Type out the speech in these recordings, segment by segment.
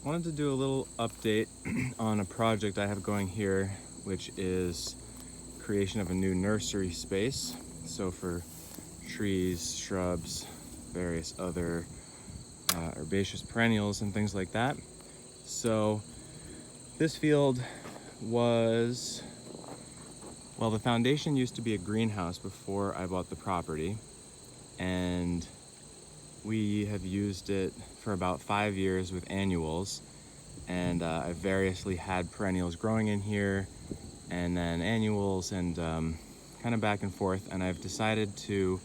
Wanted to do a little update on a project I have going here, which is creation of a new nursery space. So for trees, shrubs, various other herbaceous perennials and things like that. So this field was, well, the foundation used to be a greenhouse before I bought the property, and we have used it for about 5 years with annuals, and I've variously had perennials growing in here and then annuals, and kind of back and forth, and I've decided to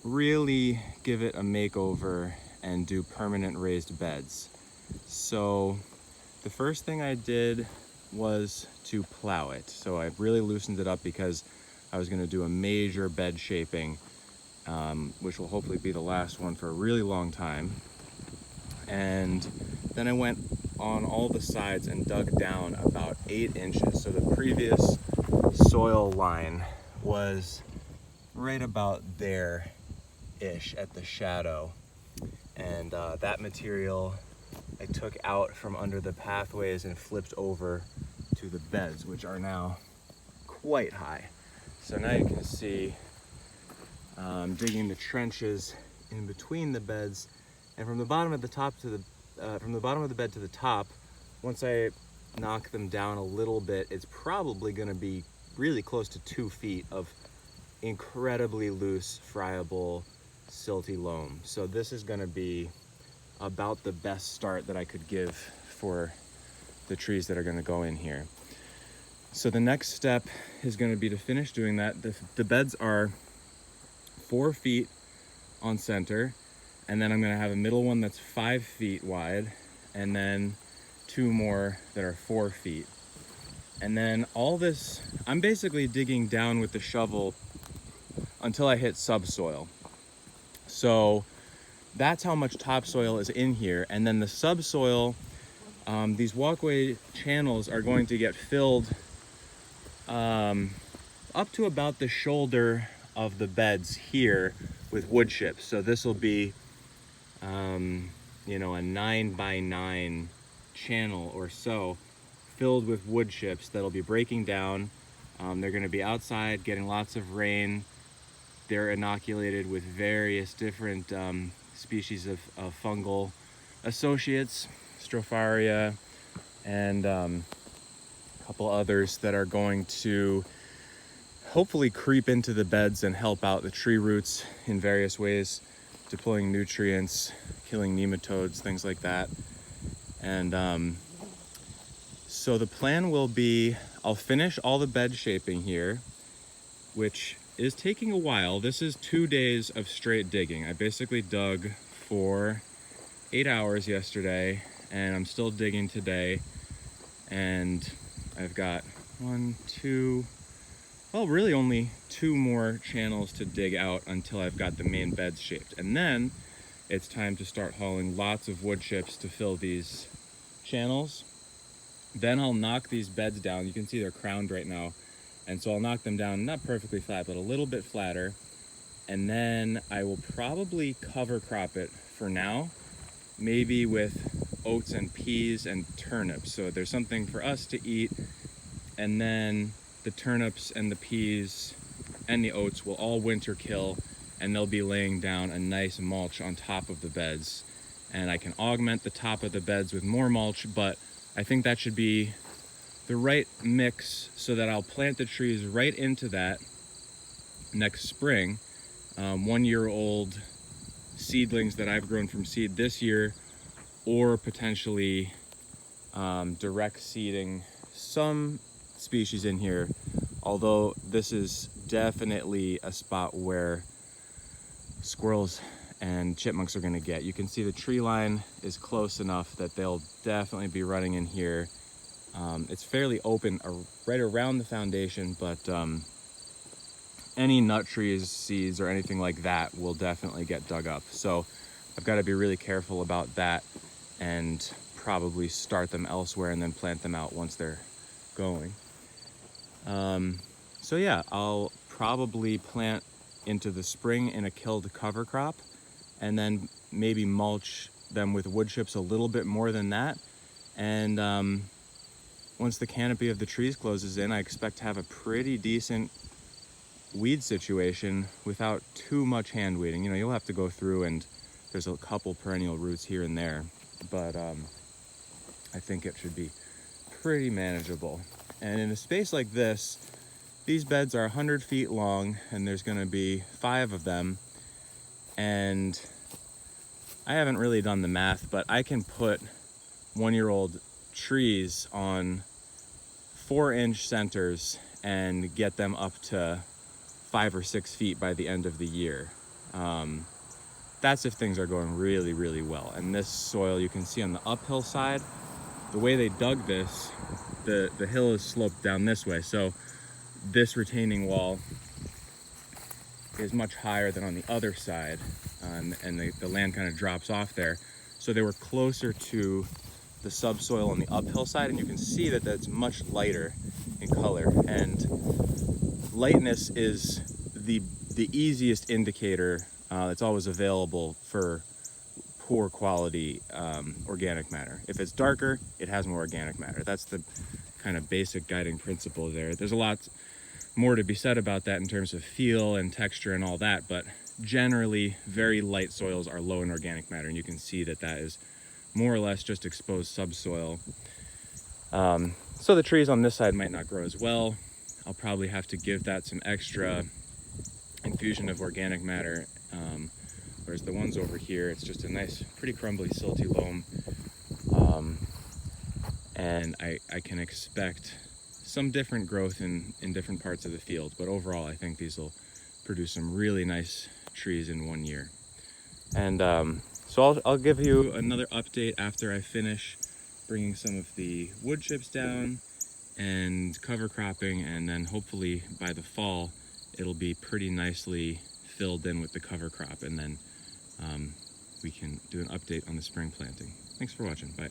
really give it a makeover and do permanent raised beds. So the first thing I did was to plow it. So I really loosened it up because I was going to do a major bed shaping, which will hopefully be the last one for a really long time. And then I went on all the sides and dug down about 8 inches. So the previous soil line was right about there-ish at the shadow. And that material I took out from under the pathways and flipped over to the beds, which are now quite high. So now you can see digging the trenches in between the beds, and from the bottom of the bed to the top, once I knock them down a little bit, it's probably going to be really close to 2 feet of incredibly loose, friable, silty loam. So this is going to be about the best start that I could give for the trees that are going to go in here. So the next step is going to be to finish doing that. The beds are 4 feet on center, and then I'm going to have a middle one that's 5 feet wide, and then 2 more that are 4 feet. And then all this, I'm basically digging down with the shovel until I hit subsoil. So that's how much topsoil is in here. And then the subsoil, these walkway channels are going to get filled up to about the shoulder of the beds here with wood chips. So this will be, a 9x9 channel or so filled with wood chips that'll be breaking down. They're going to be outside getting lots of rain. They're inoculated with various different species of fungal associates, Stropharia, and a couple others that are going to hopefully creep into the beds and help out the tree roots in various ways, deploying nutrients, killing nematodes, things like that. And so the plan will be, I'll finish all the bed shaping here, which is taking a while. This is 2 days of straight digging. I basically dug for 8 hours yesterday, and I'm still digging today. And I've got really only 2 more channels to dig out until I've got the main beds shaped. And then it's time to start hauling lots of wood chips to fill these channels. Then I'll knock these beds down. You can see they're crowned right now. And so I'll knock them down, not perfectly flat, but a little bit flatter. And then I will probably cover crop it for now, maybe with oats and peas and turnips. So there's something for us to eat. And then the turnips and the peas and the oats will all winter kill, and they'll be laying down a nice mulch on top of the beds. And I can augment the top of the beds with more mulch, but I think that should be the right mix so that I'll plant the trees right into that next spring. 1-year-old seedlings that I've grown from seed this year, or potentially direct seeding some species in here, although this is definitely a spot where squirrels and chipmunks are going to get. You can see the tree line is close enough that they'll definitely be running in here. It's fairly open right around the foundation, but any nut trees, seeds, or anything like that will definitely get dug up. So I've got to be really careful about that and probably start them elsewhere and then plant them out once they're going. So yeah, I'll probably plant into the spring in a killed cover crop, and then maybe mulch them with wood chips a little bit more than that, And once the canopy of the trees closes in, I expect to have a pretty decent weed situation without too much hand weeding. You know, you'll have to go through, and there's a couple perennial roots here and there, but I think it should be pretty manageable. And in a space like this, these beds are 100 feet long, and there's going to be 5 of them. And I haven't really done the math, but I can put 1-year-old trees on 4-inch centers and get them up to 5 or 6 feet by the end of the year. That's if things are going really, really well. And this soil, you can see on the uphill side, the way they dug this, the hill is sloped down this way. So this retaining wall is much higher than on the other side, and the land kind of drops off there. So they were closer to the subsoil on the uphill side, and you can see that that's much lighter in color. And lightness is the easiest indicator that's always available for poor quality organic matter. If it's darker, it has more organic matter. That's the kind of basic guiding principle there. There's a lot more to be said about that in terms of feel and texture and all that, but generally very light soils are low in organic matter, and you can see that that is more or less just exposed subsoil. So the trees on this side might not grow as well. I'll probably have to give that some extra infusion of organic matter, whereas the ones over here, it's just a nice, pretty crumbly, silty loam. And I can expect some different growth in different parts of the field, but overall I think these will produce some really nice trees in 1 year. And so I'll give you another update after I finish bringing some of the wood chips down and cover cropping, and then hopefully by the fall it'll be pretty nicely filled in with the cover crop, and then we can do an update on the spring planting. Thanks for watching. Bye.